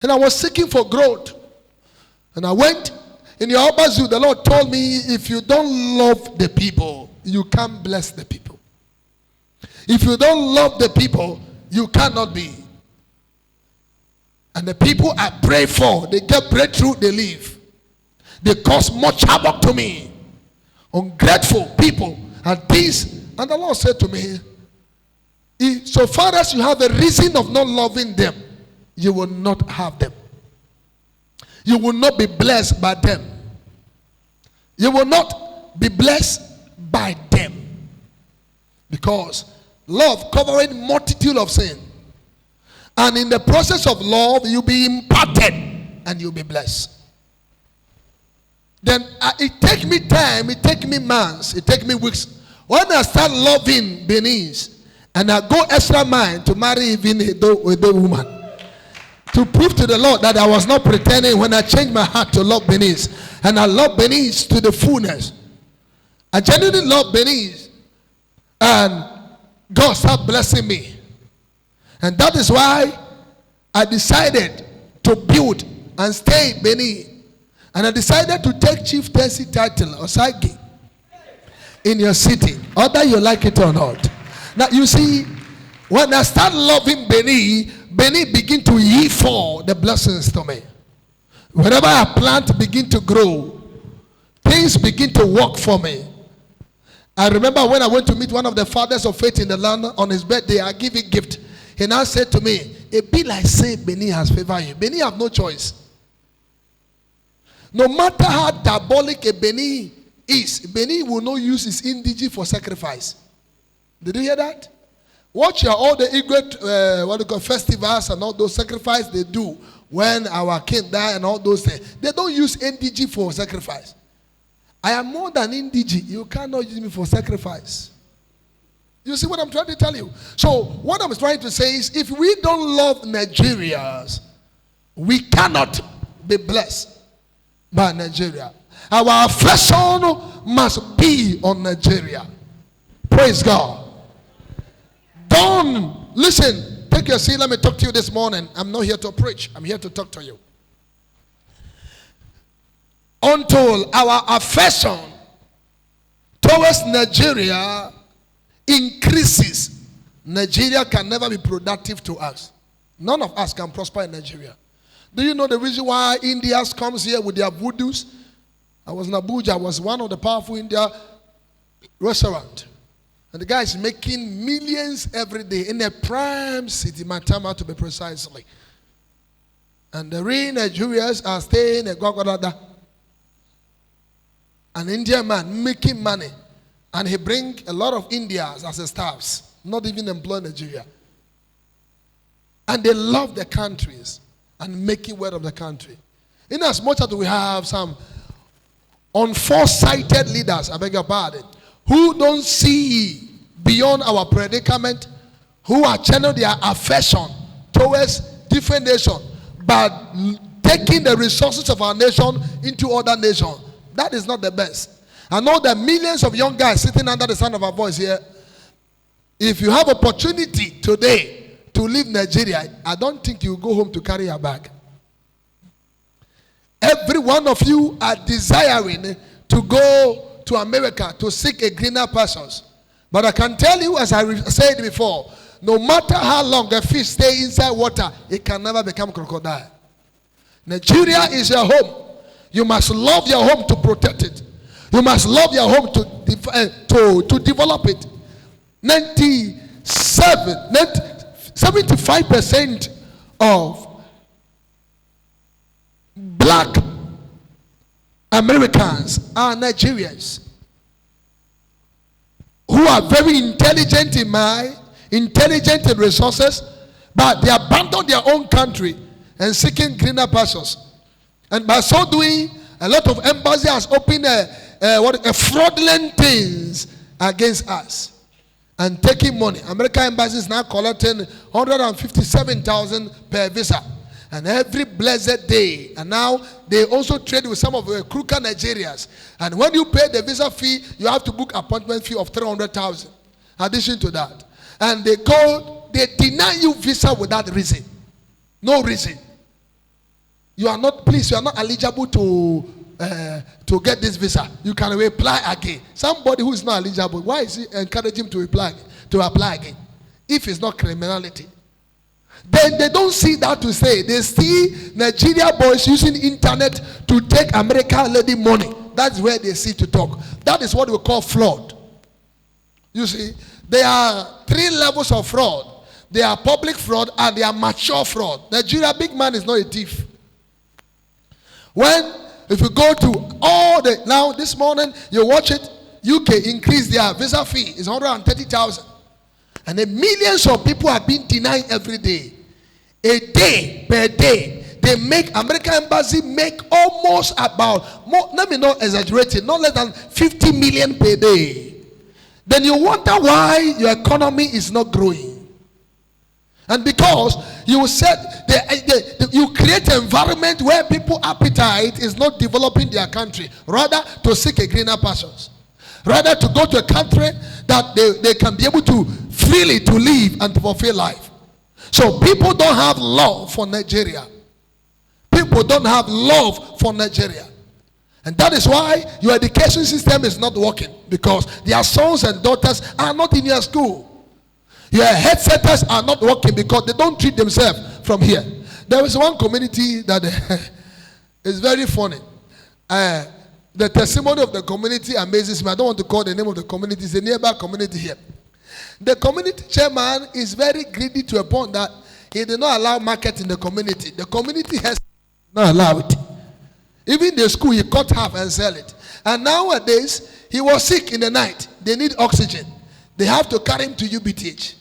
And I was seeking for growth. And I went in your upper zoo. The Lord told me, if you don't love the people, you can't bless the people. If you don't love the people, you cannot be. And the people I pray for, they get breakthrough, they leave. They cause much havoc to me. Ungrateful people and things. And the Lord said to me, so far as you have a reason of not loving them, you will not have them. You will not be blessed by them. You will not be blessed by them. Because love covers multitude of sin. And in the process of love, you'll be imparted and you'll be blessed. Then it take me time, it take me months, it take me weeks. When I start loving Beninese, and I go extra mile to marry even a woman, to prove to the Lord that I was not pretending when I changed my heart to love Beninese. And I love Beninese to the fullness. I genuinely love Beninese. And God started blessing me. And that is why I decided to build and stay in Benin. And I decided to take chieftaincy title or Sagi in your city, whether you like it or not. Now you see, when I start loving Benin, Benin begin to yield for the blessings to me. Wherever I plant begin to grow, things begin to work for me. I remember when I went to meet one of the fathers of faith in the land on his birthday, I gave him a gift. He now said to me, it be like say Benin has favored you. Benin have no choice. No matter how diabolic a Benin is, Benin will not use his indige for sacrifice. Did you hear that? Watch all the Igret, festivals and all those sacrifices they do when our king die and all those things. They don't use NDG for sacrifice. I am more than NDG. You cannot use me for sacrifice. You see what I'm trying to tell you? So what I'm trying to say is, if we don't love Nigerians, we cannot be blessed by Nigeria. Our affection must be on Nigeria. Praise God. Don't listen. Take your seat. Let me talk to you this morning. I'm not here to preach. I'm here to talk to you. Until our affection towards Nigeria increases, Nigeria can never be productive to us. None of us can prosper in Nigeria. Do you know the reason why India comes here with their voodoos? I was in Abuja. I was one of the powerful India restaurant. And the guy is making millions every day in a prime city, Matama to be precisely. And the real Nigerians are staying in Gwagadada. An Indian man making money. And he brings a lot of Indians as his staffs, not even employ Nigeria. And they love their countries and making word of the country. In as much as we have some unforesighted leaders, I beg your pardon, who don't see beyond our predicament, who are channeling their affection towards different nations, but taking the resources of our nation into other nations. That is not the best. I know that millions of young guys sitting under the sound of our voice here, if you have opportunity today to leave Nigeria, I don't think you go home to carry your bag. Every one of you are desiring to go to America to seek a greener pastures. But I can tell you, as I said before, no matter how long the fish stay inside water, it can never become crocodile. Nigeria is your home. You must love your home to protect it. You must love your home to develop it. 75% of black Americans are Nigerians who are very intelligent in mind, intelligent in resources, but they abandon their own country and seeking greener pastures. And by so doing, a lot of embassies has opened a fraudulent things against us and taking money. American embassy is now collecting $157,000 per visa. And every blessed day, and now they also trade with some of the crooked Nigerians. And when you pay the visa fee, you have to book appointment fee of $300,000. Addition to that, and they deny you visa without reason, no reason. you are not eligible to get this visa. You can apply again. Somebody who is not eligible, why is he encouraging him to apply again? If it's not criminality. Then they don't see that to say. They see Nigeria boys using internet to take American lady money. That's where they see to talk. That is what we call fraud. You see, there are 3 levels of fraud. There are public fraud and there are mature fraud. Nigeria big man is not a thief. If you go to now this morning, you watch it, UK increased their visa fee. It's 130,000. And then millions of people are being denied every day. A day per day. They make, American embassy make almost about, let me not exaggerate it, not less than 50 million per day. Then you wonder why your economy is not growing. And because you said you create an environment where people's appetite is not developing their country, rather to seek a greener pastures, rather to go to a country that they can be able to freely to live and to fulfill life. So people don't have love for Nigeria. People don't have love for Nigeria. And that is why your education system is not working, because their sons and daughters are not in your school. Your headsetters are not working because they don't treat themselves from here. There is one community that is very funny. The testimony of the community amazes me. I don't want to call the name of the community. It's a nearby community here. The community chairman is very greedy to a point that he did not allow market in the community. The community has not allowed it. Even the school, he cut half and sell it. And nowadays, he was sick in the night. They need oxygen. They have to carry him to UBTH.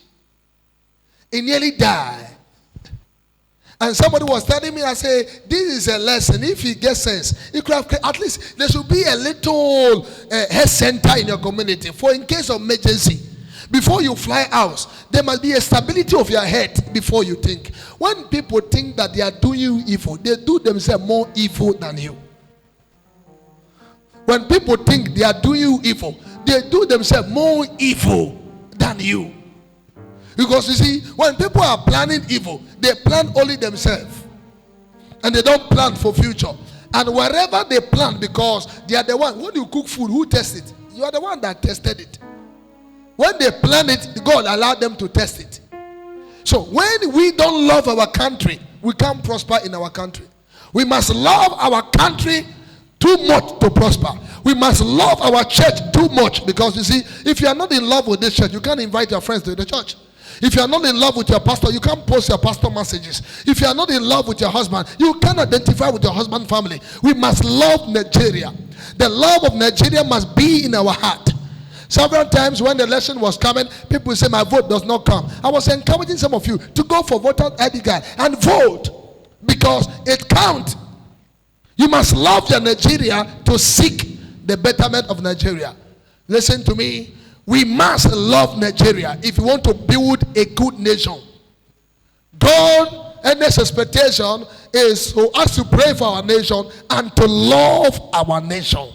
He nearly died. And somebody was telling me, I say, this is a lesson. If he gets sense, he could have, at least there should be a little health center in your community for in case of emergency. Before you fly out, there must be a stability of your head before you think. When people think that they are doing you evil, they do themselves more evil than you. When people think they are doing you evil, they do themselves more evil than you. Because you see, when people are planning evil, they plan only themselves. And they don't plan for future. And wherever they plan, because they are the one, when you cook food, who tests it? You are the one that tested it. When they plan it, God allowed them to test it. So when we don't love our country, we can't prosper in our country. We must love our country too much to prosper. We must love our church too much, because you see, if you are not in love with this church, you can't invite your friends to the church. If you are not in love with your pastor, you can't post your pastor messages. If you are not in love with your husband, you can't identify with your husband's family. We must love Nigeria. The love of Nigeria must be in our heart. Several times when the election was coming, people say my vote does not come. I was encouraging some of you to go for voter ID card and vote, because it counts. You must love your Nigeria to seek the betterment of Nigeria. Listen to me. We must love Nigeria if we want to build a good nation. God and His expectation is for us to pray for our nation and to love our nation.